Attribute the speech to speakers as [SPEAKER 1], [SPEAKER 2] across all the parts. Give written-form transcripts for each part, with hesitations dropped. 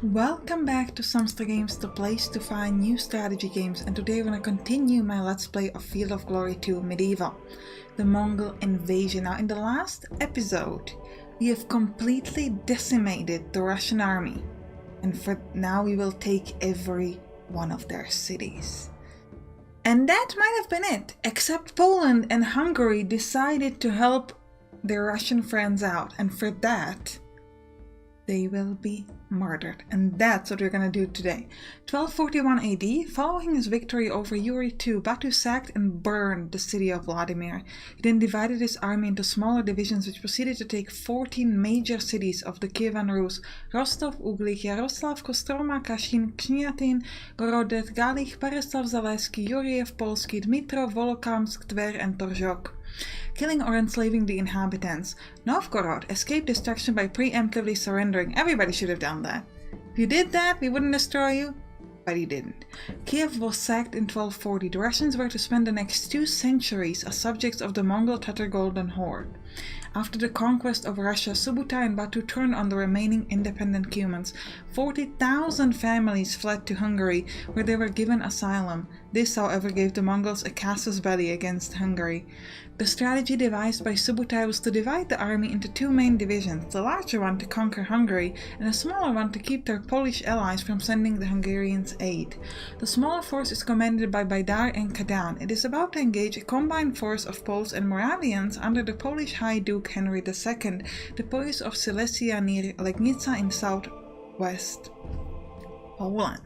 [SPEAKER 1] Welcome back to Sampstra Games, the place to find new strategy games, and today we're going to continue my Let's Play of Field of Glory 2 Medieval, the Mongol invasion. Now in the last episode we have completely decimated the Russian army, and for now we will take every one of their cities. And that might have been it, except Poland and Hungary decided to help their Russian friends out, and for that they will be murdered. And that's what we're gonna do today. 1241 AD, following his victory over Yuri II, Batu sacked and burned the city of Vladimir. He then divided his army into smaller divisions which proceeded to take 14 major cities of the Kievan Rus: Rostov, Uglich, Yaroslav, Kostroma, Kashin, Kniatin, Gorodec, Galich, Pereslav-Zaleski, Juriev Polski, Dmitrov, Volokamsk, Tver and Torzhok, killing or enslaving the inhabitants. Novgorod escaped destruction by preemptively surrendering. Everybody should have done that. If you did that, we wouldn't destroy you, but he didn't. Kiev was sacked in 1240. The Russians were to spend the next 2 centuries as subjects of the Mongol Tatar Golden Horde. After the conquest of Russia, Subutai and Batu turned on the remaining independent Cumans. 40,000 families fled to Hungary, where they were given asylum. This, however, gave the Mongols a casus belli against Hungary. The strategy devised by Subutai was to divide the army into 2 main divisions, the larger one to conquer Hungary, and a smaller one to keep their Polish allies from sending the Hungarians aid. The smaller force is commanded by Baidar and Kadan. It is about to engage a combined force of Poles and Moravians under the Polish High Duke Henry II, the Polish of Silesia near Legnica in southwest Poland.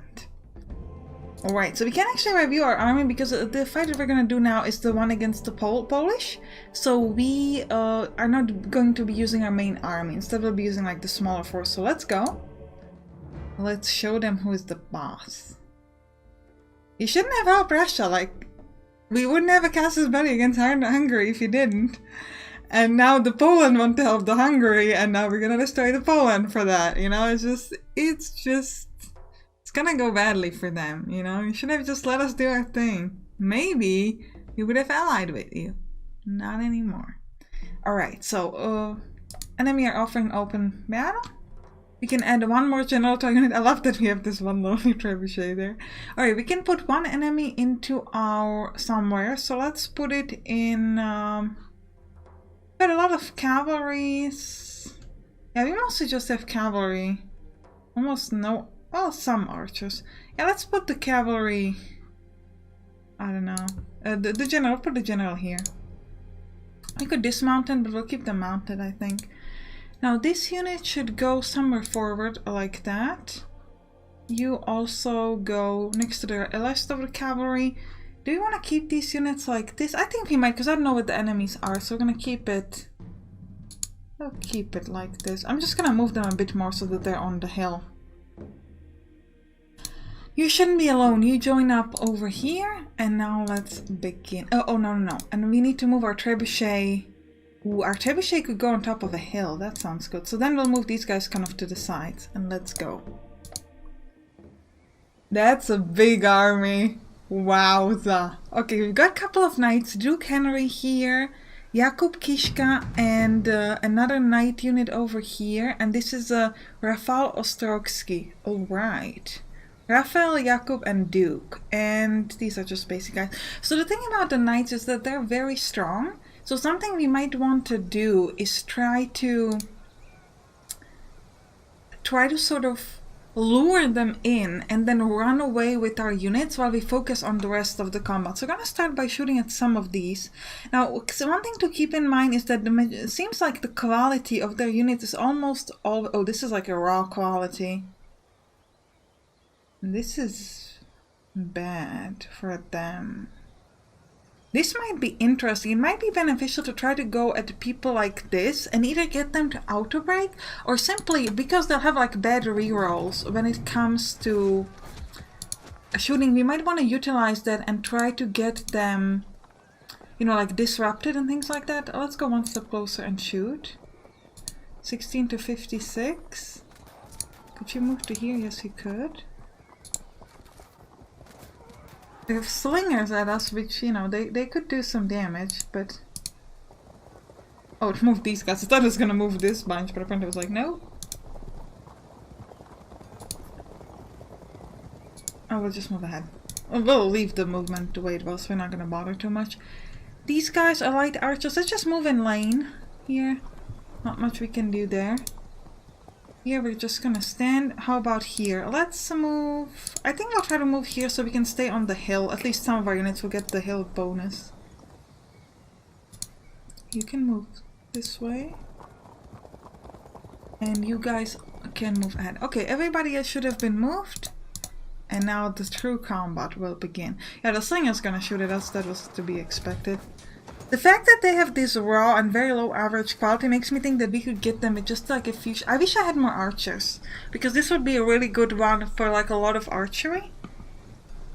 [SPEAKER 1] Alright, so we can actually review our army because the fight that we're going to do now is the one against the Polish. So we are not going to be using our main army. Instead we'll be using like the smaller force. So let's go. Let's show them who is the boss. You shouldn't have helped Russia. Like, we wouldn't have a casus belli against Hungary if you didn't. And now the Poland want to help the Hungary, and now we're gonna destroy the Poland for that. You know, it's gonna go badly for them, you know? You should have just let us do our thing. Maybe we would have allied with you. Not anymore. Alright, so enemy are offering open battle. We can add 1 more general to our unit. I love that we have this one lonely trebuchet there. Alright, we can put 1 enemy into our somewhere. So let's put it in got a lot of cavalry. Yeah, we mostly just have cavalry. Almost no. Well, some archers. Yeah, let's put the cavalry. I don't know. The general. Put the general here. We could dismount them, but we'll keep them mounted, I think. Now this unit should go somewhere forward like that. You also go next to the rest of the cavalry. Do we want to keep these units like this? I think we might, because I don't know what the enemies are, so we're gonna keep it. We'll keep it like this. I'm just gonna move them a bit more so that they're on the hill. You shouldn't be alone. You join up over here, and now let's begin. Oh no. And we need to move our trebuchet. Ooh, our trebuchet could go on top of a hill. That sounds good. So then we'll move these guys kind of to the sides, and let's go. That's a big army. Wowza. Okay, we've got a couple of knights. Duke Henry here, Jakub Kiszka, and another knight unit over here. And this is Rafał Ostrogski. Alright. Raphael, Jakub, and Duke. And these are just basic guys. So the thing about the knights is that they're very strong. So something we might want to do is try to sort of lure them in and then run away with our units while we focus on the rest of the combat. So we're going to start by shooting at some of these. Now, one thing to keep in mind is that it seems like the quality of their units is almost all... Oh, this is like a raw quality. This is bad for them. This might be interesting. It might be beneficial to try to go at people like this and either get them to auto-break or simply, because they'll have like bad rerolls when it comes to shooting, we might want to utilize that and try to get them, you know, like disrupted and things like that. Let's go 1 step closer and shoot. 16 to 56. Could you move to here? Yes, you could. They have slingers at us, which, you know, they could do some damage, but... Oh, it moved these guys. I thought it was gonna move this bunch, but apparently it was like, no. Oh, we'll just move ahead. We'll leave the movement the way it was. We're not gonna bother too much. These guys are light archers. Let's just move in lane here. Not much we can do there. Here we're just gonna stand. How about here? Let's move... I think I'll try to move here so we can stay on the hill. At least some of our units will get the hill bonus. You can move this way. And you guys can move ahead. Okay, everybody else should have been moved. And now the true combat will begin. Yeah, the slinger's gonna shoot at us. That was to be expected. The fact that they have this raw and very low average quality makes me think that we could get them with just like a few... I wish I had more archers. Because this would be a really good one for like a lot of archery.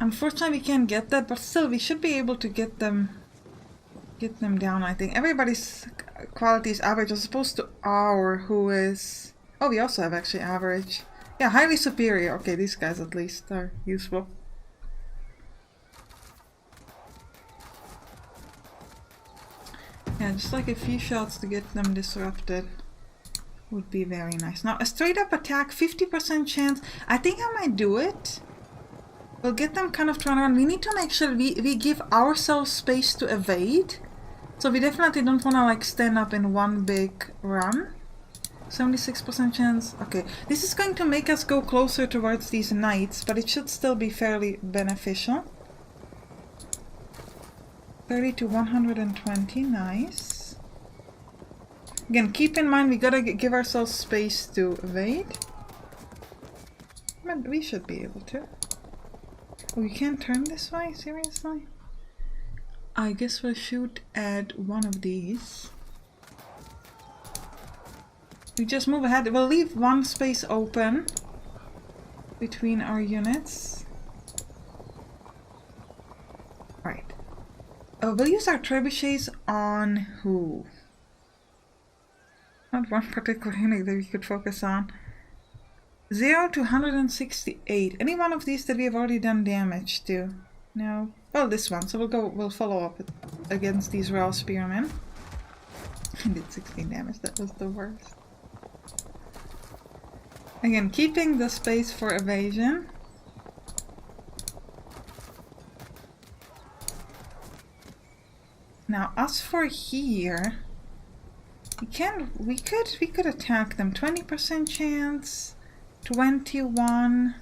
[SPEAKER 1] Unfortunately we can't get that, but still we should be able to get them down, I think. Everybody's quality is average as opposed to our, who is... Oh, we also have actually average. Yeah, highly superior. Okay, these guys at least are useful. Yeah, just like a few shots to get them disrupted would be very nice. Now, a straight up attack, 50% chance. I think I might do it. We'll get them kind of trying around. We need to make sure we give ourselves space to evade. So we definitely don't want to like stand up in one big run. 76% chance. Okay, this is going to make us go closer towards these knights, but it should still be fairly beneficial. 30 to 120, nice. Again, keep in mind we gotta give ourselves space to evade. But we should be able to. Oh, we can't turn this way? Seriously? I guess we'll shoot at one of these. We just move ahead. We'll leave one space open between our units. Right. We'll use our trebuchets on who? Not one particular unit that we could focus on. 0 to 168. Any one of these that we have already done damage to? No. Well, this one. So we'll follow up against these raw spearmen. I did 16 damage. That was the worst. Again, keeping the space for evasion. Now, as for here, we could attack them. 20% chance, 21,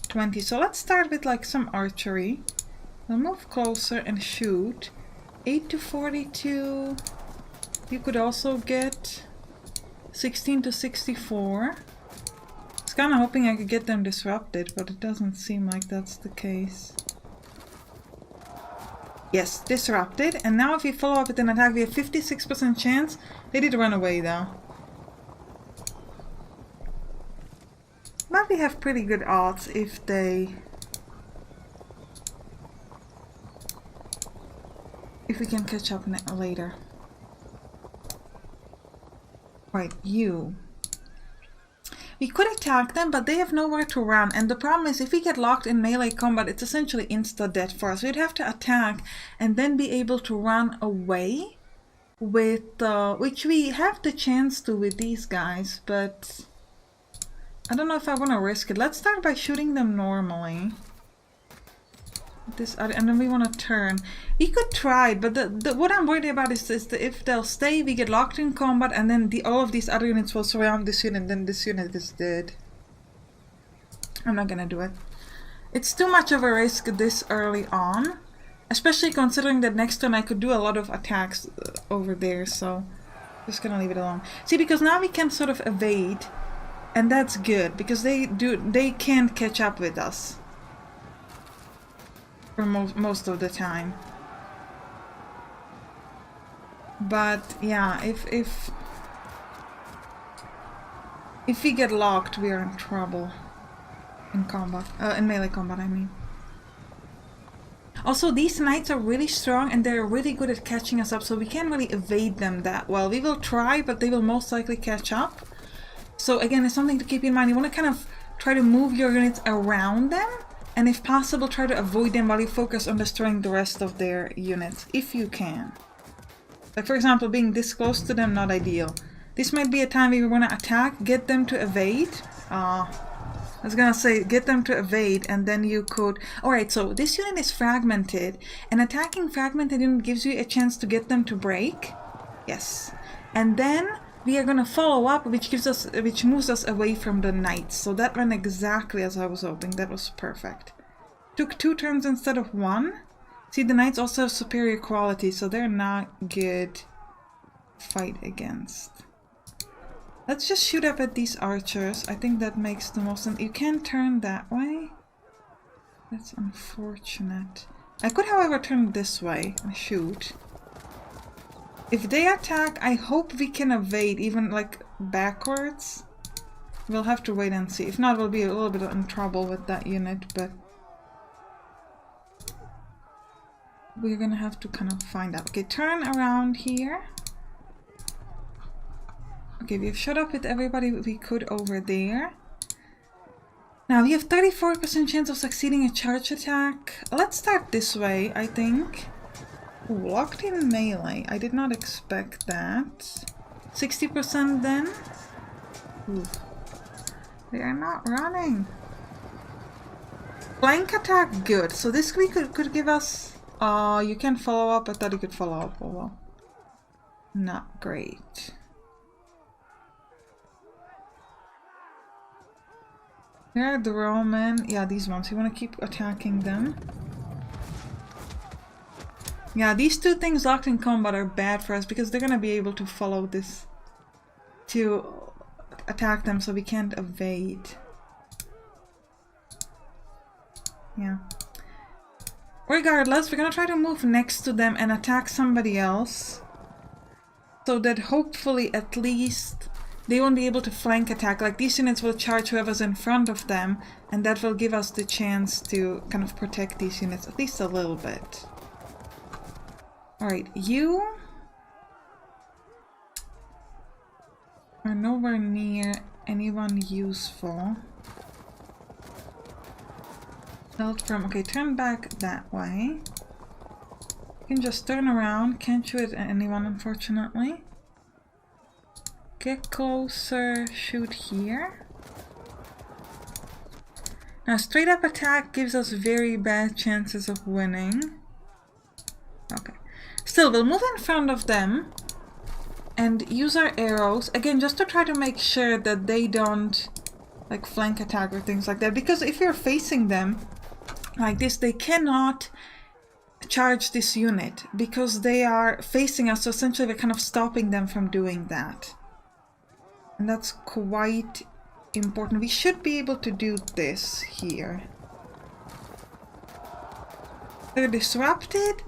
[SPEAKER 1] 20. So let's start with like some archery. We'll move closer and shoot. 8 to 42. You could also get 16 to 64. I was kind of hoping I could get them disrupted, but it doesn't seem like that's the case. Yes, disrupted. And now if we follow up with an attack, we have 56% chance. They did run away though. But we have pretty good odds if we can catch up later. Right, you. We could attack them, but they have nowhere to run. And the problem is, if we get locked in melee combat, it's essentially insta-death for us. We'd have to attack and then be able to run away with, which we have the chance to with these guys, but I don't know if I want to risk it. Let's start by shooting them normally. And then we want to turn. We could try, but what I'm worried about is that if they'll stay, we get locked in combat, and then all of these other units will surround this unit, and then this unit is dead. I'm not gonna do it. It's too much of a risk this early on, especially considering that next turn I could do a lot of attacks over there, so just gonna leave it alone. See, because now we can sort of evade, and that's good, because they can't catch up with us. For most of the time. But yeah, if we get locked, we are in trouble in combat, in melee combat, I mean. Also, these knights are really strong and they're really good at catching us up, so we can't really evade them that well. We will try, but they will most likely catch up. So again, it's something to keep in mind. You want to kind of try to move your units around them. And if possible, try to avoid them while you focus on destroying the rest of their units, if you can. Like, for example, being this close to them, not ideal. This might be a time where you want to attack, get them to evade. I was gonna say, get them to evade, and then you could... Alright, so this unit is fragmented, and attacking fragmented unit gives you a chance to get them to break. Yes. And then we are gonna follow up, which moves us away from the knights. So that went exactly as I was hoping. That was perfect. Took 2 turns instead of 1. See, the knights also have superior quality, so they're not good to fight against. Let's just shoot up at these archers. I think that makes the most sense. You can't turn that way. That's unfortunate. I could, however, turn this way and shoot. If they attack, I hope we can evade, even like backwards. We'll have to wait and see. If not, we'll be a little bit in trouble with that unit, but we're gonna have to kind of find out. Okay, turn around here. Okay, we've shot up with everybody we could over there. Now we have 34% chance of succeeding a charge attack. Let's start this way, I think. Ooh, locked in melee. I did not expect that. 60% then. Ooh. They are not running. Flank attack, good. So this week could give us... you can follow up. I thought you could follow up. Oh well. Not great. Where are the Roman? Yeah, these ones. You want to keep attacking them. Yeah, these 2 things locked in combat are bad for us because they're going to be able to follow this to attack them, so we can't evade. Yeah. Regardless, we're going to try to move next to them and attack somebody else, so that hopefully at least they won't be able to flank attack. Like, these units will charge whoever's in front of them, and that will give us the chance to kind of protect these units, at least a little bit. Alright, you are nowhere near anyone useful. Held from... Okay, turn back that way. You can just turn around. Can't shoot at anyone, unfortunately. Get closer, shoot here. Now, straight up attack gives us very bad chances of winning. Okay. Still, we'll move in front of them and use our arrows, again, just to try to make sure that they don't, like, flank attack or things like that. Because if you're facing them like this, they cannot charge this unit because they are facing us, so essentially we're kind of stopping them from doing that. And that's quite important. We should be able to do this here. They're disrupted,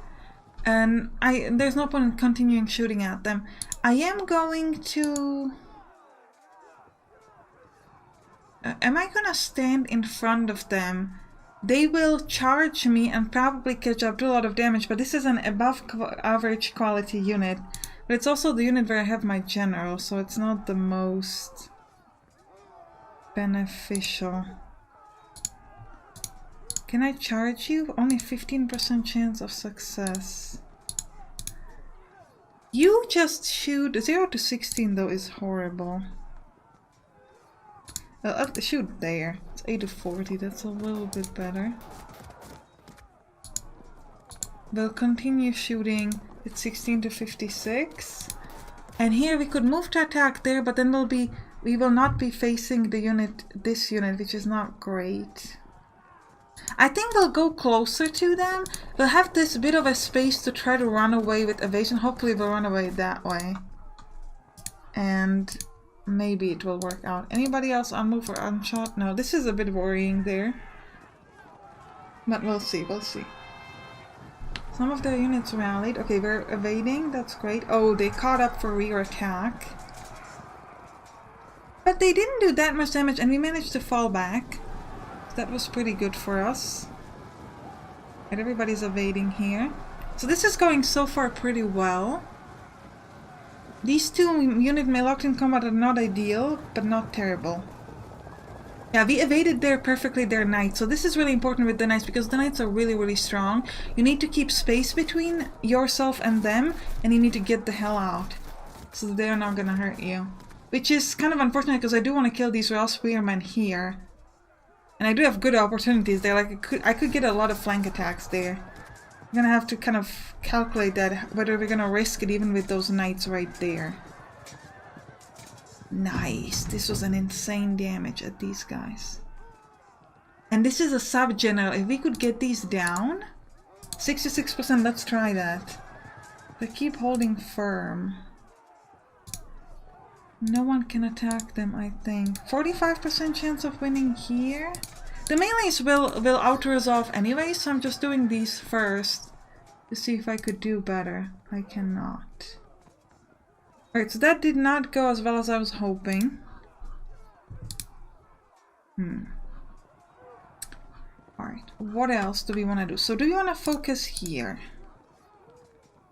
[SPEAKER 1] and there's no point in continuing shooting at them. I am going to... am I gonna stand in front of them? They will charge me and probably catch up, do a lot of damage, but this is an above average quality unit. But it's also the unit where I have my general, so it's not the most beneficial. Can I charge you? Only 15% chance of success. You just shoot... 0 to 16 though is horrible. Shoot there. It's 8 to 40, that's a little bit better. We'll continue shooting at 16 to 56. And here we could move to attack there, but then we will not be facing the unit, this unit, which is not great. I think we'll go closer to them. We'll have this bit of a space to try to run away with evasion. Hopefully we'll run away that way. And maybe it will work out. Anybody else on move or unshot? No, this is a bit worrying there. But we'll see, we'll see. Some of their units rallied. Okay, we're evading. That's great. Oh, they caught up for rear attack. But they didn't do that much damage, and we managed to fall back. That was pretty good for us. And everybody's evading here. So this is going so far pretty well. These 2 units locked in combat are not ideal, but not terrible. Yeah, we evaded there perfectly their knights. So this is really important with the knights because the knights are really, really strong. You need to keep space between yourself and them, and you need to get the hell out. So they're not gonna hurt you. Which is kind of unfortunate because I do want to kill these raw spearmen here. And I do have good opportunities there. Like I could get a lot of flank attacks there. I'm gonna have to kind of calculate that, whether we're gonna risk it even with those knights right there. Nice. This was an insane damage at these guys. And this is a sub-general. If we could get these down... 66%, let's try that. They keep holding firm. No one can attack them, I think. 45% chance of winning here. The melees will auto-resolve anyway, so I'm just doing these first to see if I could do better. I cannot. Alright, so that did not go as well as I was hoping. Alright, what else do we want to do? So do we want to focus here?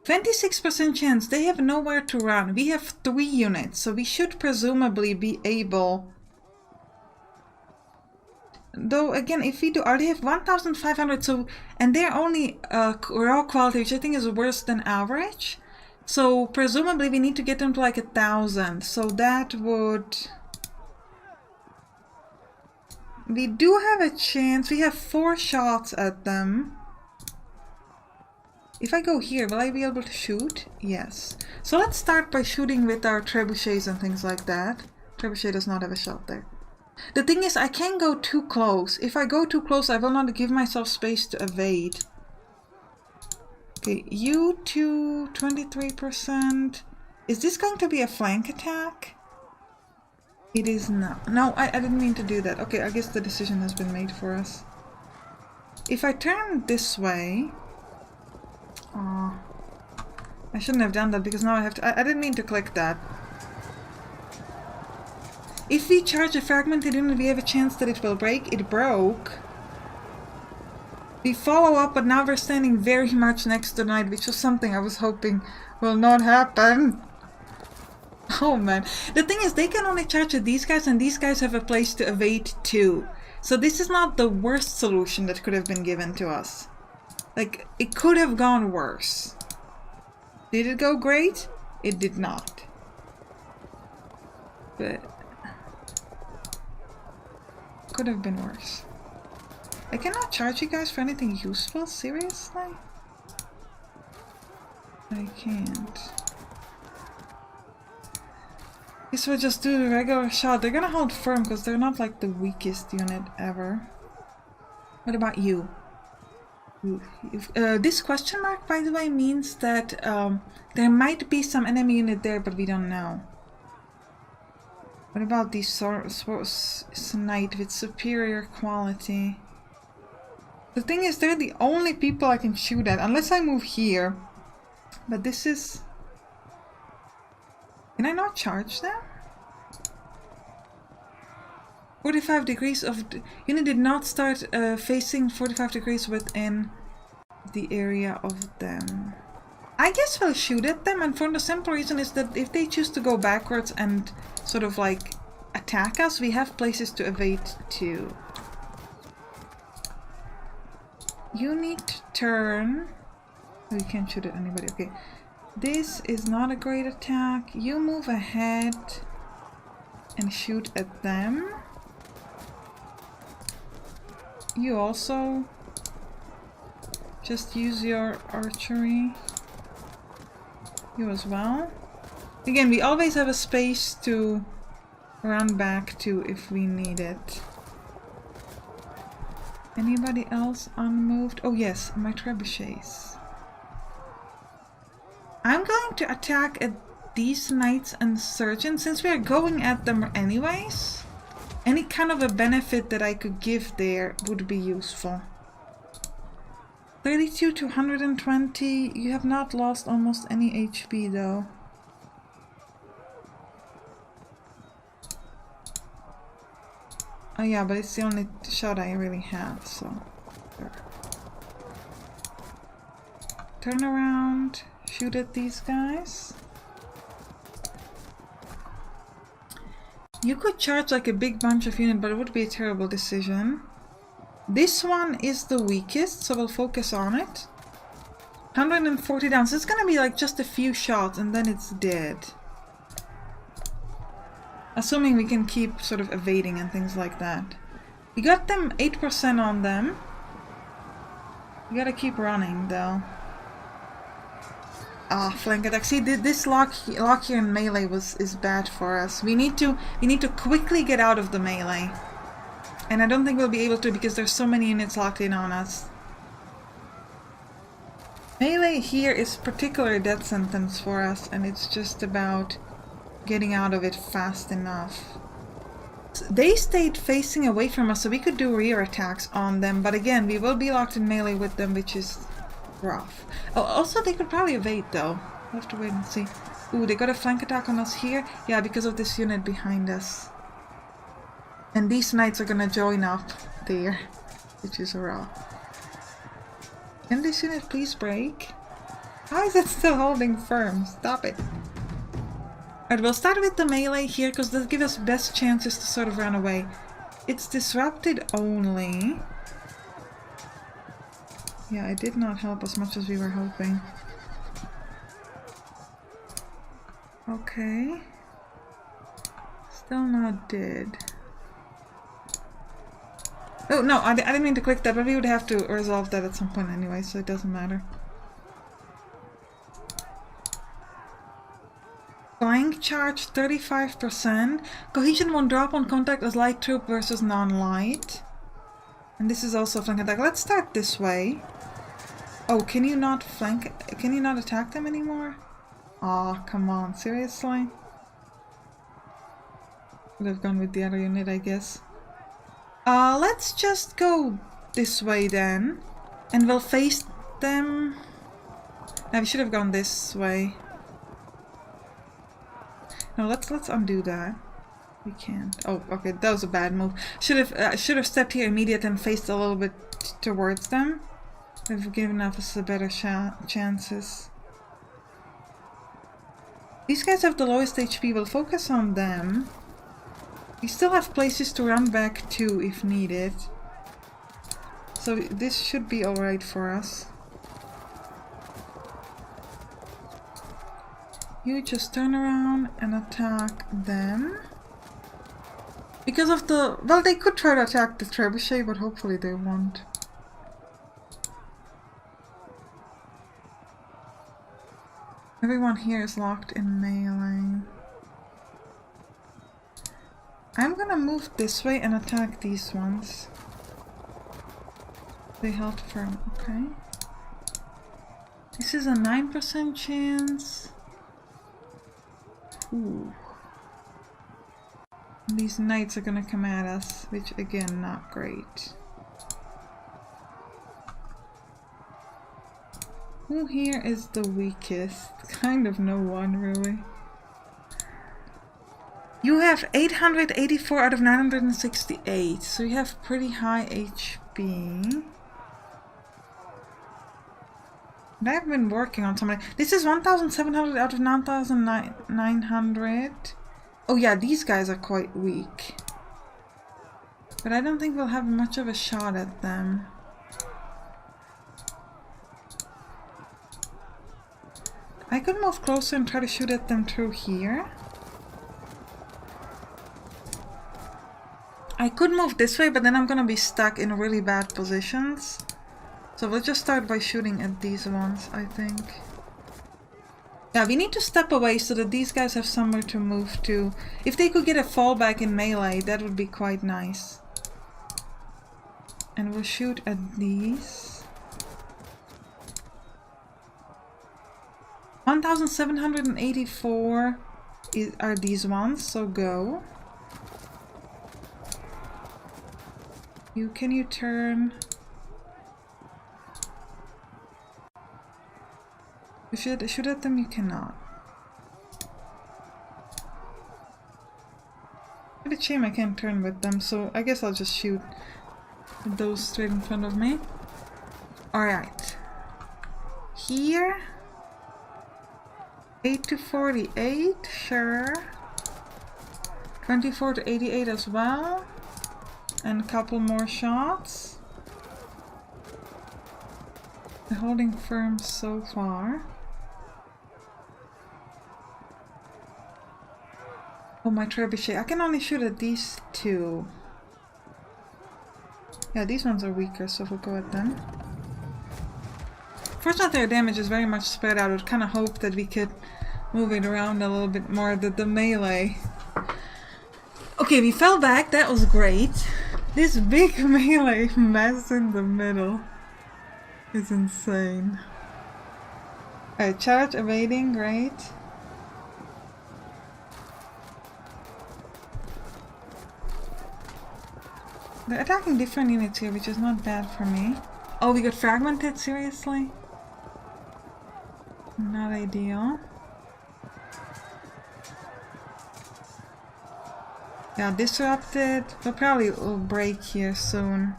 [SPEAKER 1] 26% chance, they have nowhere to run. We have 3 units, so we should presumably be able... Though, again, if we do... they have 1,500, so... And they're only raw quality, which I think is worse than average. So, presumably we need to get them to like 1,000. So that would... We do have a chance. We have 4 shots at them. If I go here, will I be able to shoot? Yes. So let's start by shooting with our trebuchets and things like that. Trebuchet does not have a shot there. The thing is, I can't go too close. If I go too close, I will not give myself space to evade. Okay, you 2, 23%. Is this going to be a flank attack? It is not. No, I didn't mean to do that. Okay, I guess the decision has been made for us. If I turn this way... I shouldn't have done that because now I have to... I didn't mean to click that. If we charge a fragmented unit, we have a chance that it will break. It broke. We follow up, but now we're standing very much next to the knight, which was something I was hoping will not happen. Oh man. The thing is, they can only charge at these guys, and these guys have a place to evade too. So this is not the worst solution that could have been given to us. Like, it could have gone worse. Did it go great? It did not. But... could have been worse. I cannot charge you guys for anything useful? Seriously? I can't. Guess we'll just do the regular shot. They're gonna hold firm because they're not like the weakest unit ever. What about you? This question mark, by the way, means that there might be some enemy unit there, but we don't know. What about these Knight with superior quality? The thing is, they're the only people I can shoot at, unless I move here. But this is... Can I not charge them? 45 degrees of... Unit did not start facing 45 degrees within the area of them. I guess we'll shoot at them, and for the simple reason is that if they choose to go backwards and sort of like attack us, we have places to evade too. You need to turn... Oh, you can't shoot at anybody, okay. This is not a great attack. You move ahead and shoot at them. You also just use your archery. You as well. Again, we always have a space to run back to if we need it. Anybody else unmoved? Oh yes, my trebuchets. I'm going to attack at these knights and surgeons since we are going at them anyways. Any kind of a benefit that I could give there would be useful. 32 to 120. You have not lost almost any HP though. Oh yeah, but it's the only shot I really have, so... Sure. Turn around, shoot at these guys. You could charge like a big bunch of units, but it would be a terrible decision. This one is the weakest, so we'll focus on it. 140 down, so it's gonna be like just a few shots and then it's dead. Assuming we can keep sort of evading and things like that. We got them 8% on them. We gotta keep running though. Ah, flank attack. See, this lock here in melee is bad for us. We need to quickly get out of the melee. And I don't think we'll be able to because there's so many units locked in on us. Melee here is particularly death sentence for us, and it's just about getting out of it fast enough. They stayed facing away from us so we could do rear attacks on them, but again, we will be locked in melee with them, which is rough. Oh, also they could probably evade though. We'll have to wait and see. Ooh, they got a flank attack on us here. Yeah, because of this unit behind us. And these knights are gonna join up there, which is rough. Can this unit please break? How is it still holding firm? Stop it. Alright, we'll start with the melee here, because that'll give us best chances to sort of run away. It's disrupted only. Yeah, it did not help as much as we were hoping. Okay. Still not dead. Oh, no, I didn't mean to click that, but we would have to resolve that at some point anyway, so it doesn't matter. Flank charge 35%. Cohesion won't drop on contact as light troop versus non-light. And this is also a flank attack. Let's start this way. Oh, can you not flank? Can you not attack them anymore? Aw, come on, seriously? Would have gone with the other unit, I guess. Let's just go this way then. And we'll face them. No, we should have gone this way. No, let's undo that. We can't. Oh, okay, that was a bad move. Should have stepped here immediate and faced a little bit towards them. They've given us a better chances. These guys have the lowest HP. We'll focus on them. We still have places to run back to if needed. So this should be alright for us. You just turn around and attack them. Because of the... well, they could try to attack the trebuchet, but hopefully they won't. Everyone here is locked in melee. I'm gonna move this way and attack these ones. They held firm, okay. This is a 9% chance. Ooh. These knights are gonna come at us, which again, not great. Who here is the weakest? Kind of no one, really. You have 884 out of 968, so you have pretty high HP. And I've been working on something. This is 1,700 out of 9,900. Oh yeah, these guys are quite weak. But I don't think we'll have much of a shot at them. I could move closer and try to shoot at them through here. I could move this way, but then I'm gonna be stuck in really bad positions. So we'll just start by shooting at these ones, I think. Yeah, we need to step away so that these guys have somewhere to move to. If they could get a fallback in melee, that would be quite nice. And we'll shoot at these. 1,784 are these ones, so go. Can you turn? If you shoot at them, you cannot. It's a shame I can't turn with them, so I guess I'll just shoot those straight in front of me. Alright. Here. 8 to 48, sure. 24 to 88 as well. And a couple more shots. They're holding firm so far. Oh, my trebuchet. I can only shoot at these two. Yeah, these ones are weaker, so we'll go at them. Fortunately, their damage is very much spread out. I would kind of hope that we could move it around a little bit more, the melee. Okay, we fell back. That was great. This big melee mess in the middle is insane. Alright, charge, evading, great. They're attacking different units here, which is not bad for me. Oh, we got fragmented? Seriously? Not ideal. Yeah, disrupted. We'll probably will break here soon.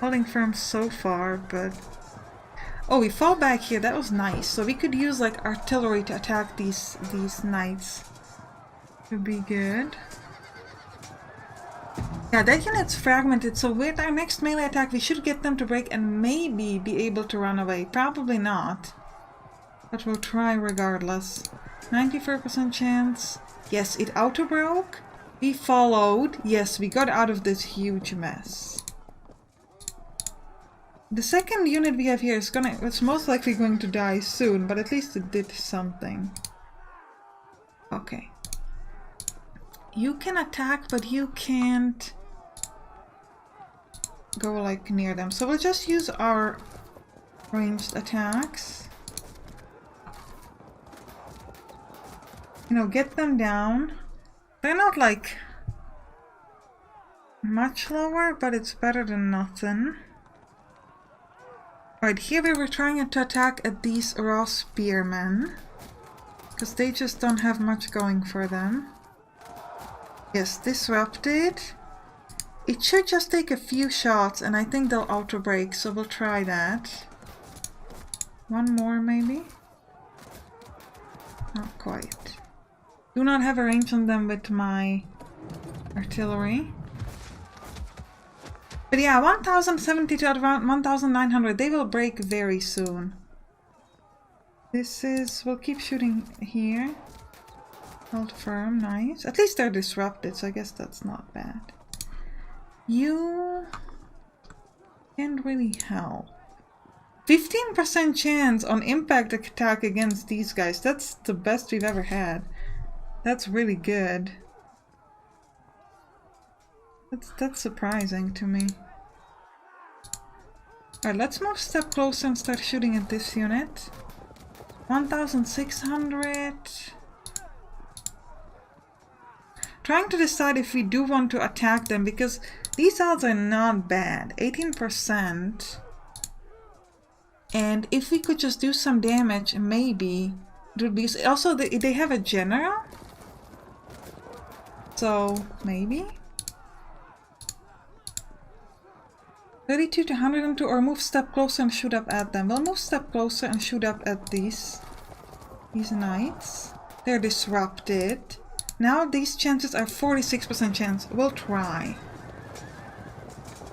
[SPEAKER 1] Holding firm so far, but... Oh, we fall back here. That was nice. So we could use like artillery to attack these knights. Would be good. Yeah, that unit's fragmented, so with our next melee attack we should get them to break and maybe be able to run away. Probably not. But we'll try regardless. 94% chance. Yes, it auto-broke. We followed. Yes, we got out of this huge mess. The second unit we have here is it's most likely going to die soon, but at least it did something. Okay. You can attack, but you can't go like near them. So we'll just use our ranged attacks. You know, get them down. They're not like much lower, but it's better than nothing. Alright, here we were trying to attack at these raw spearmen, because they just don't have much going for them. Yes, disrupted. It should just take a few shots and I think they'll auto break, so we'll try that. One more maybe? Not quite. Do not have a range on them with my artillery. But yeah, 1070 to around 1900. They will break very soon. This is... we'll keep shooting here. Hold firm, nice. At least they're disrupted, so I guess that's not bad. You can't really help. 15% chance on impact attack against these guys. That's the best we've ever had. That's really good. That's surprising to me. Alright, let's move a step closer and start shooting at this unit. 1600. Trying to decide if we do want to attack them, because these odds are not bad. 18%. And if we could just do some damage, maybe it would be... Also, they have a general. So, maybe? 32 to 102, or move step closer and shoot up at them. We'll move step closer and shoot up at these knights. They're disrupted. Now these chances are 46% chance. We'll try.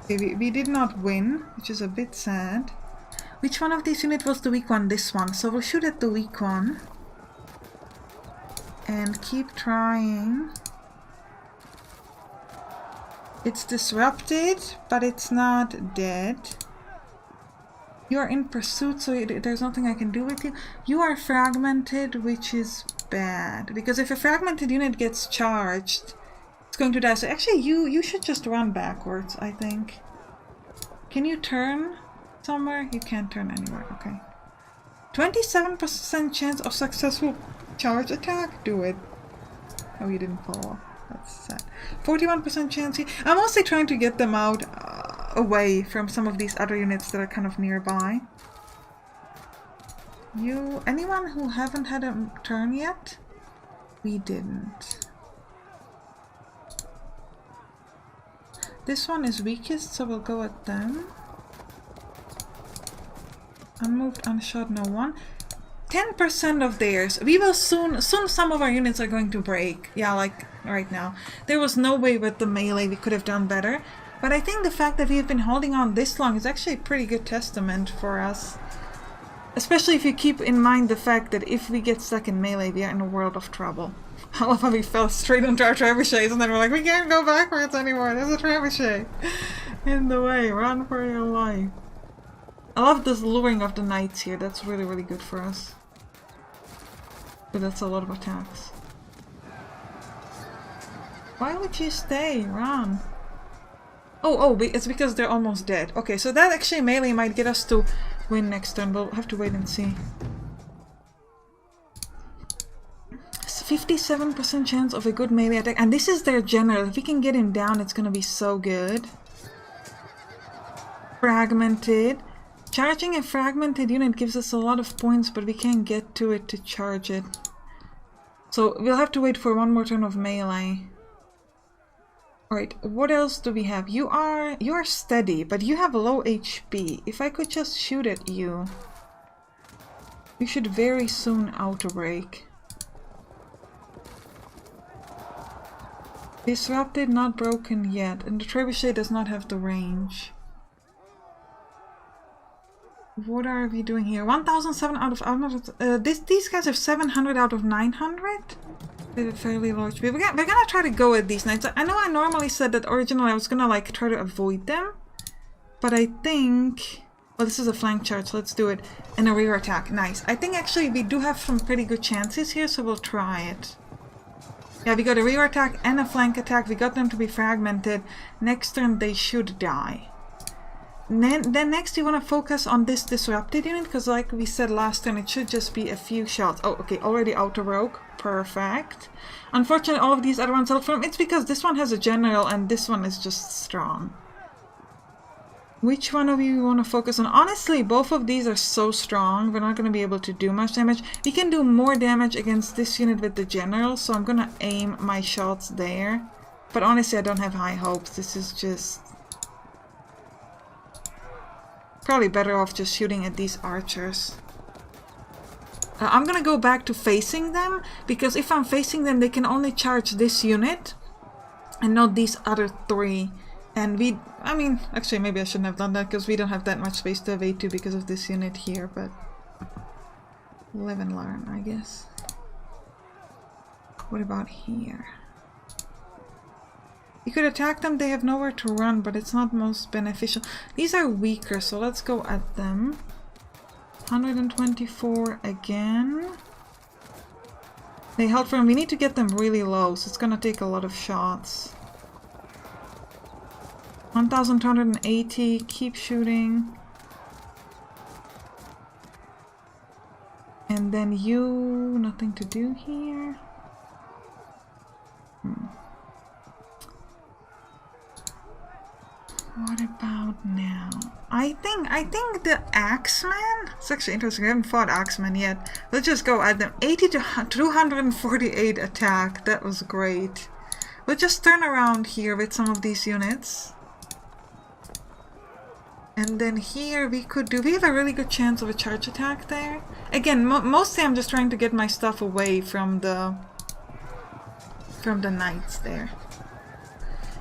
[SPEAKER 1] Okay, we did not win, which is a bit sad. Which one of these units was the weak one? This one. So we'll shoot at the weak one. And keep trying. It's disrupted, but it's not dead. You are in pursuit, so there's nothing I can do with you. You are fragmented, which is bad. Because if a fragmented unit gets charged, it's going to die. So actually, you should just run backwards, I think. Can you turn somewhere? You can't turn anywhere. Okay. 27% chance of successful charge attack? Do it. Oh, you didn't follow up. That's sad. 41% chance here. I'm mostly trying to get them out away from some of these other units that are kind of nearby. Anyone who haven't had a turn yet? We didn't. This one is weakest, so we'll go at them. Unmoved, unshot, no one. 10% of theirs. We will soon some of our units are going to break. Yeah, like right now. There was no way with the melee we could have done better. But I think the fact that we have been holding on this long is actually a pretty good testament for us. Especially if you keep in mind the fact that if we get stuck in melee, we are in a world of trouble. I love how we fell straight into our trebuchets and then we're like, we can't go backwards anymore, there's a trebuchet in the way, run for your life. I love this luring of the knights here, that's really, really good for us. But that's a lot of attacks. Why would you stay? Run. Oh, it's because they're almost dead. Okay, so that actually melee might get us to win next turn. We'll have to wait and see. It's a 57% chance of a good melee attack. And this is their general. If we can get him down, it's gonna be so good. Fragmented. Charging a fragmented unit gives us a lot of points, but we can't get to it to charge it. So we'll have to wait for one more turn of melee. Alright, what else do we have? You are steady, but you have low HP. If I could just shoot at you, you should very soon auto-break. Disrupted, not broken yet, and the trebuchet does not have the range. What are we doing here? 1,007 out of... these guys have 700 out of 900? They have fairly low HP. We're gonna try to go at these knights. I know I normally said that originally I was gonna like try to avoid them. But I think... Well, this is a flank charge, so let's do it. And a rear attack. Nice. I think actually we do have some pretty good chances here, so we'll try it. Yeah, we got a rear attack and a flank attack. We got them to be fragmented. Next turn they should die. Then next you want to focus on this disrupted unit, because like we said last time, it should just be a few shots. Oh, okay, already auto-rogue. Perfect. Unfortunately, all of these other ones held from. It's because this one has a general and this one is just strong. Which one of you want to focus on? Honestly, both of these are so strong, we're not going to be able to do much damage. We can do more damage against this unit with the general, so I'm going to aim my shots there. But honestly, I don't have high hopes. This is just... Probably better off just shooting at these archers. I'm gonna go back to facing them, because if I'm facing them, they can only charge this unit and not these other three. And I mean, actually maybe I shouldn't have done that, because we don't have that much space to evade to because of this unit here, but live and learn, I guess. What about here? You could attack them, they have nowhere to run, but it's not most beneficial. These are weaker, so let's go at them. 124 again. They held firm. We need to get them really low, so it's gonna take a lot of shots. 1,280, keep shooting. And then you, nothing to do here. What about now? I think the Axeman? It's actually interesting, I haven't fought Axeman yet. Let's just go at them. 80 to 248 attack, that was great. We'll just turn around here with some of these units. And then here we have a really good chance of a charge attack there. Again, mostly I'm just trying to get my stuff away from the knights there.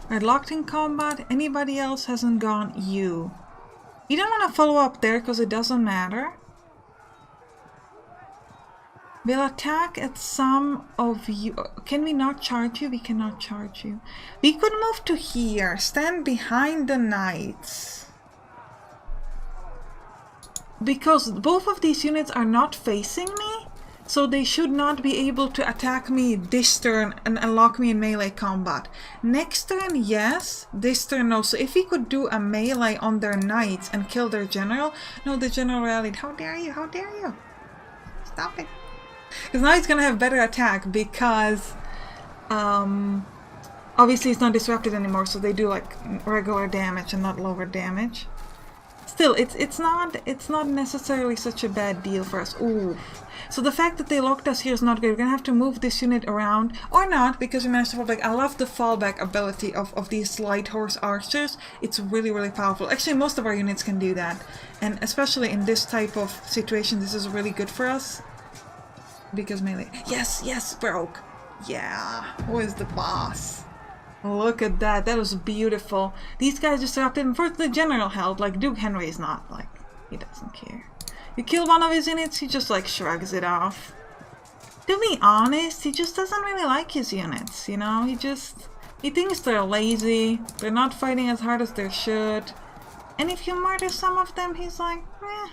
[SPEAKER 1] Alright, locked in combat. Anybody else hasn't gone? You. You don't want to follow up there because it doesn't matter. We'll attack at some of you. Can we not charge you? We cannot charge you. We could move to here. Stand behind the knights. Because both of these units are not facing me, so they should not be able to attack me this turn and lock me in melee combat. Next turn, yes. This turn, no. So if we could do a melee on their knights and kill their general... No, the general rallied. How dare you? How dare you? Stop it. Because now he's gonna have better attack because... obviously it's not disrupted anymore, so they do like regular damage and not lower damage. Still, it's not necessarily such a bad deal for us. Ooh. So the fact that they locked us here is not good. We're gonna have to move this unit around, or not, because we managed to fall back. I love the fallback ability of these light horse archers. It's really, really powerful. Actually, most of our units can do that, and especially in this type of situation, this is really good for us. Because melee. Yes, yes, broke. Yeah, who is the boss? Look at that, that was beautiful. These guys disrupted, and first the general held, like Duke Henry is not, like, he doesn't care. You kill one of his units, he just like shrugs it off. To be honest, he just doesn't really like his units, you know? He thinks they're lazy, they're not fighting as hard as they should. And if you murder some of them, he's like, eh.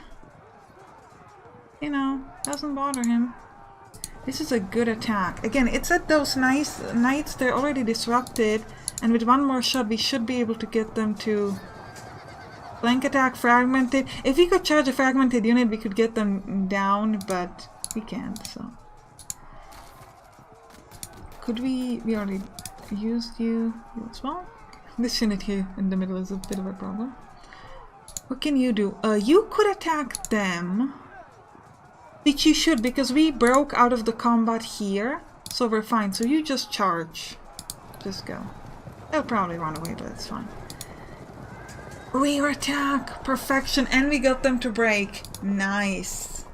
[SPEAKER 1] You know, doesn't bother him. This is a good attack. Again, it's at those nice knights, they're already disrupted. And with one more shot, we should be able to get them to flank attack, fragmented. If we could charge a fragmented unit, we could get them down, but we can't, so. Could we already used you as well? This unit here in the middle is a bit of a problem. What can you do? You could attack them. Which you should, because we broke out of the combat here. So we're fine. So you just charge. Just go. They'll probably run away, but it's fine. Rear attack! Perfection! And we got them to break. Nice.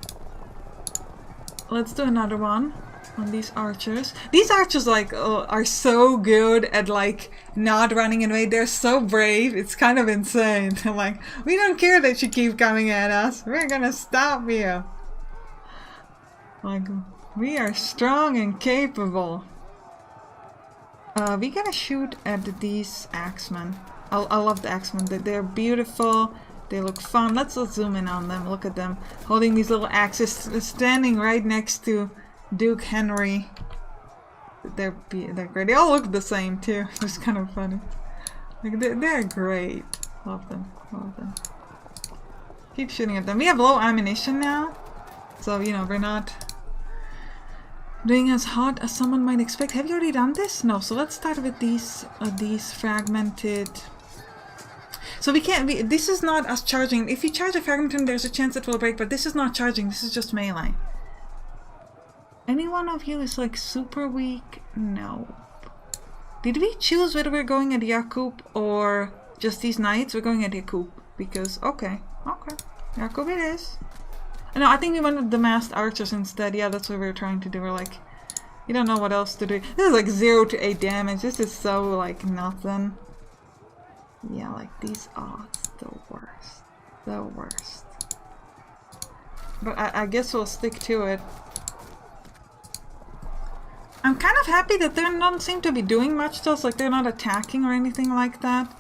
[SPEAKER 1] Let's do another one on these archers. These archers like are so good at like not running away. They're so brave. It's kind of insane. They're like, we don't care that you keep coming at us. We're gonna stop you. Like, we are strong and capable. We gotta shoot at these axemen. I love the axemen. They're beautiful. They look fun. Let's zoom in on them. Look at them holding these little axes, standing right next to Duke Henry. They're great. They all look the same too. It's kind of funny. Like they're great. Love them. Love them. Keep shooting at them. We have low ammunition now, so you know we're not doing as hot as someone might expect. Have you already done this? No. So let's start with these fragmented. So we can't. This is not us charging. If you charge a fragmented, there's a chance it will break. But this is not charging. This is just melee. Any one of you is like super weak? No. Did we choose whether we're going at Jakub or just these knights? We're going at Jakub because okay, Jakub it is. No, I think we went with the masked archers instead. Yeah, that's what we were trying to do. We're like, you don't know what else to do. This is like 0 to 8 damage. This is so like nothing. Yeah, like these odds, the worst. The worst. But I guess we'll stick to it. I'm kind of happy that they don't seem to be doing much to us. Like they're not attacking or anything like that.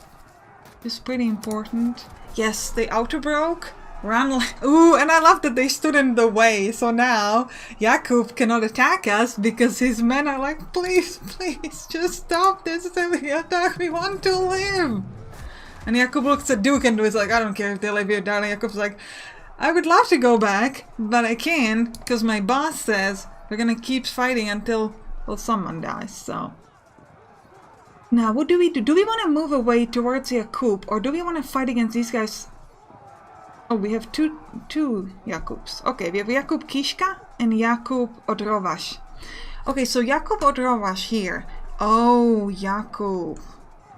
[SPEAKER 1] It's pretty important. Yes, they auto-broke. Run like, ooh, and I love that they stood in the way. So now Jakub cannot attack us because his men are like, please, please, just stop this attack. We want to live. And Jakub looks at Duke and is like, I don't care if they live here, darling. Jakub's like, I would love to go back, but I can't because my boss says we're gonna keep fighting until, well, someone dies. So now what do we do? Do we want to move away towards Jakub or do we want to fight against these guys? Oh, we have two Jakubs. Okay, we have Jakub Kiszka and Jakub Odrowasz. Okay, so Jakub Odrowasz here. Oh, Jakub.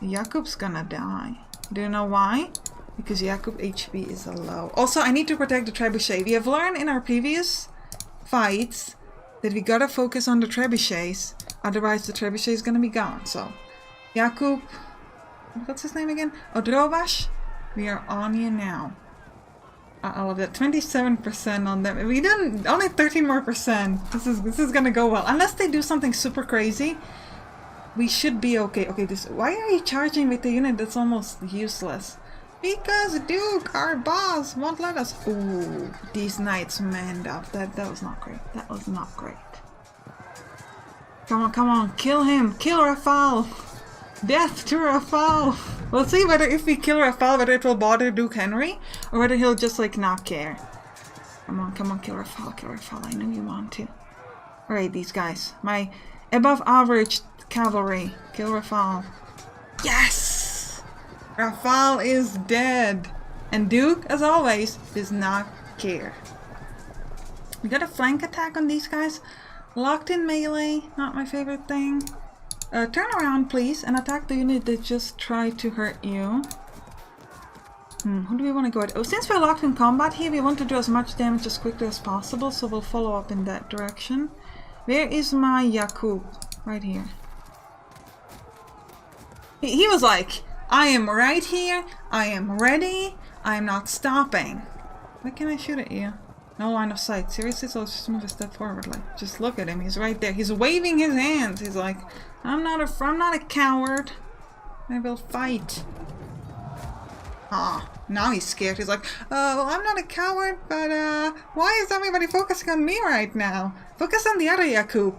[SPEAKER 1] Jakub's gonna die. Do you know why? Because Jakub HP is low. Also, I need to protect the trebuchet. We have learned in our previous fights that we gotta focus on the trebuchets. Otherwise, the trebuchet is gonna be gone. So, Jakub... What's his name again? Odrowasz. We are on you now. I love that. 27% on them. We done only 13 more %. This is gonna go well. Unless they do something super crazy, we should be okay. Okay, why are you charging with a unit that's almost useless? Because Duke, our boss, won't let us. Ooh, these knights manned up. That was not great. That was not great. Come on, come on, kill him, kill Rafal. Death to Rafal! We'll see whether if we kill Rafal, whether it will bother Duke Henry, or whether he'll just like not care. Come on, kill Rafal, kill Rafal. I know you want to. Alright, these guys. My above average cavalry. Kill Rafal. Yes! Rafal is dead! And Duke, as always, does not care. We got a flank attack on these guys. Locked in melee, not my favorite thing. Turn around, please, and attack the unit that just tried to hurt you. Who do we want to go at? Oh, since we're locked in combat here, we want to do as much damage as quickly as possible, so we'll follow up in that direction. Where is my Jakub? Right here. He was like, I am right here, I am ready, I am not stopping. Why can't I shoot at you? No line of sight. Seriously, so let's just move a step forward. Like, just look at him. He's right there. He's waving his hands. He's like, I'm not a coward. I will fight. Ah, now he's scared. He's like, well, I'm not a coward, but why is everybody focusing on me right now? Focus on the other Yakub.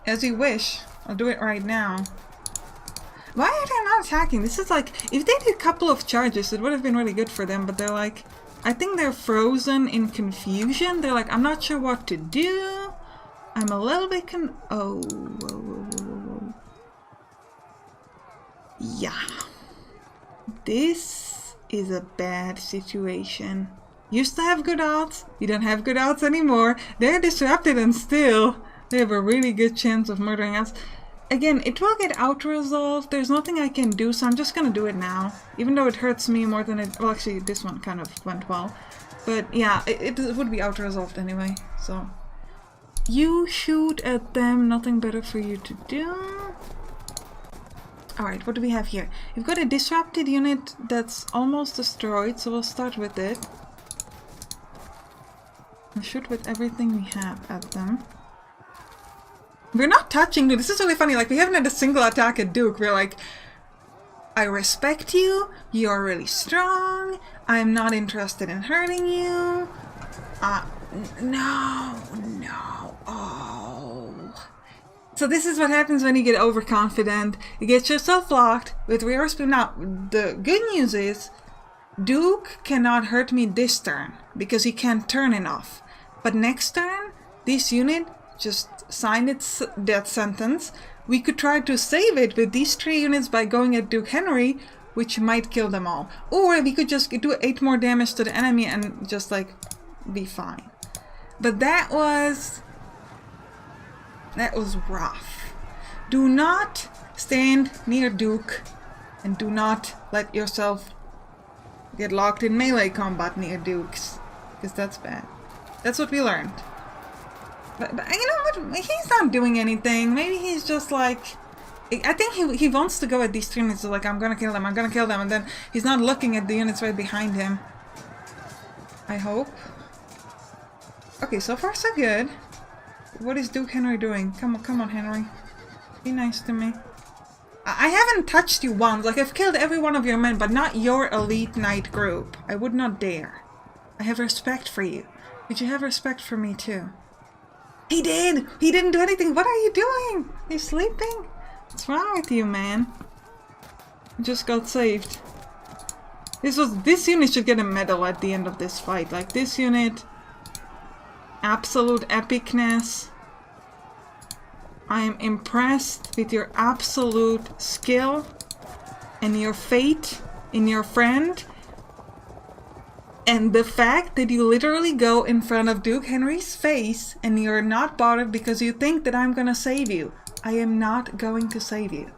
[SPEAKER 1] As you wish. I'll do it right now. Why are they not attacking? This is like, if they did a couple of charges, it would have been really good for them, but they're like, I think they're frozen in confusion. They're like, I'm not sure what to do. I'm a little bit oh. Whoa. Yeah. This is a bad situation. Used to have good odds. You don't have good odds anymore. They're disrupted and still they have a really good chance of murdering us. Again, it will get auto-resolved. There's nothing I can do, so I'm just gonna do it now. Even though it hurts me more than it... Well, actually, this one kind of went well. But yeah, it would be auto-resolved anyway, so... You shoot at them, nothing better for you to do. Alright, what do we have here? We've got a disrupted unit that's almost destroyed, so we'll start with it. We'll shoot with everything we have at them. We're not touching Duke. This is really funny. Like, we haven't had a single attack at Duke. We're like, I respect you. You're really strong. I'm not interested in hurting you. No. Oh. So this is what happens when you get overconfident. You get yourself locked with rear speed. Now, the good news is Duke cannot hurt me this turn because he can't turn enough. But next turn, this unit just signed its death sentence. We could try to save it with these 3 units by going at Duke Henry, which might kill them all. Or we could just do 8 more damage to the enemy and just like be fine. But that was rough. Do not stand near Duke and do not let yourself get locked in melee combat near Dukes, because that's bad. That's what we learned. But you know what? He's not doing anything. Maybe he's just like... I think he wants to go at these 3 units. So like, I'm gonna kill them, and then he's not looking at the units right behind him. I hope. Okay, so far so good. What is Duke Henry doing? Come on, Henry. Be nice to me. I haven't touched you once. Like, I've killed every one of your men, but not your elite knight group. I would not dare. I have respect for you. But you have respect for me too. He did! He didn't do anything! What are you doing? Are you sleeping? What's wrong with you, man? You just got saved. This unit should get a medal at the end of this fight. Like, this unit... Absolute epicness. I am impressed with your absolute skill and your faith in your friend. And the fact that you literally go in front of Duke Henry's face and you're not bothered because you think that I'm gonna save you. I am not going to save you.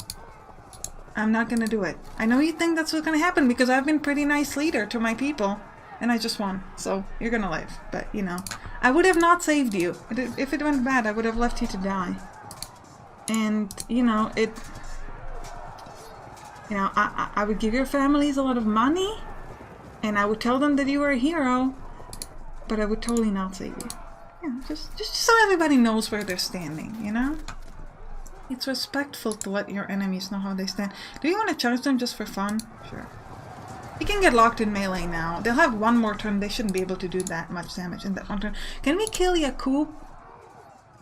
[SPEAKER 1] I'm not gonna do it. I know you think that's what's gonna happen because I've been pretty nice leader to my people. And I just won. So you're gonna live. But, you know, I would have not saved you. If it went bad, I would have left you to die. And, you know, I would give your families a lot of money. And I would tell them that you were a hero, but I would totally not save you. Yeah, just so everybody knows where they're standing, you know? It's respectful to let your enemies know how they stand. Do you want to charge them just for fun? Sure. You can get locked in melee now. They'll have one more turn. They shouldn't be able to do that much damage in that one turn. Can we kill Yakub?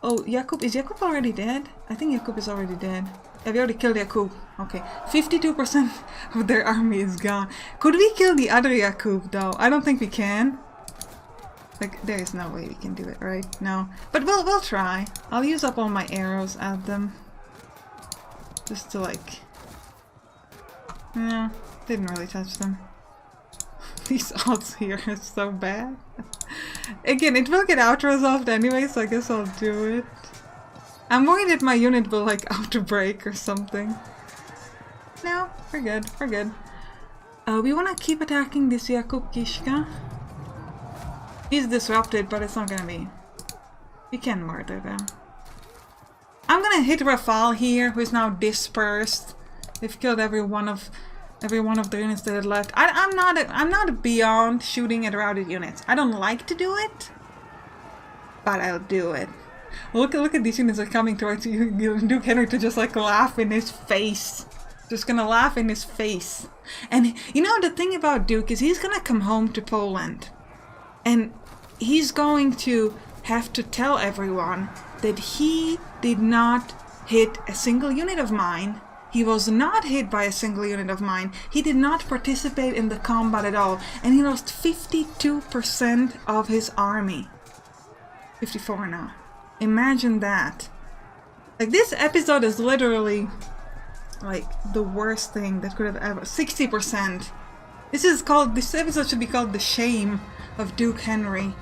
[SPEAKER 1] Oh, Yakub. Is Yakub already dead? I think Yakub is already dead. Have you already killed Yakub? Okay. 52% of their army is gone. Could we kill the other Yakub, though? I don't think we can. Like, there is no way we can do it, right? No. But we'll try. I'll use up all my arrows at them. Just to, like... No, didn't really touch them. These odds here are so bad. Again, it will get auto-resolved anyway, so I guess I'll do it. I'm worried that my unit will, like, auto-break or something. No, we're good, we're good. We want to keep attacking this Yakub Kishka. He's disrupted, but it's not gonna be... We can murder them. I'm gonna hit Rafal here, who is now dispersed. They've killed every one of the units that had left. I'm not beyond shooting at routed units. I don't like to do it, but I'll do it. Look at these units are coming towards you. Duke Henry to just like laugh in his face. Just gonna laugh in his face. And you know the thing about Duke is he's gonna come home to Poland. And he's going to have to tell everyone that he did not hit a single unit of mine. He was not hit by a single unit of mine. He did not participate in the combat at all. And he lost 52% of his army. 54 now. Imagine that. Like, this episode is literally like the worst thing that could have ever. 60%. This episode should be called The Shame of Duke Henry.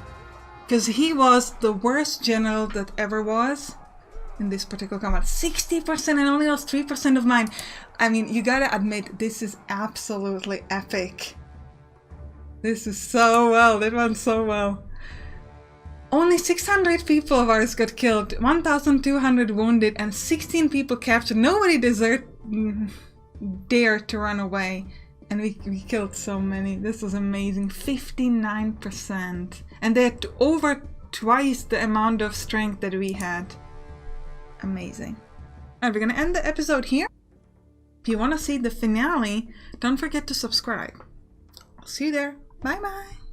[SPEAKER 1] Because he was the worst general that ever was in this particular combat. 60% and only lost 3% of mine. I mean, you gotta admit, this is absolutely epic. This is so well. That went so well. Only 600 people of ours got killed, 1,200 wounded, and 16 people captured. Nobody dared to run away. And we killed so many. This was amazing. 59%. And they had over twice the amount of strength that we had. Amazing. Alright, we're gonna end the episode here. If you want to see the finale, don't forget to subscribe. I'll see you there. Bye bye.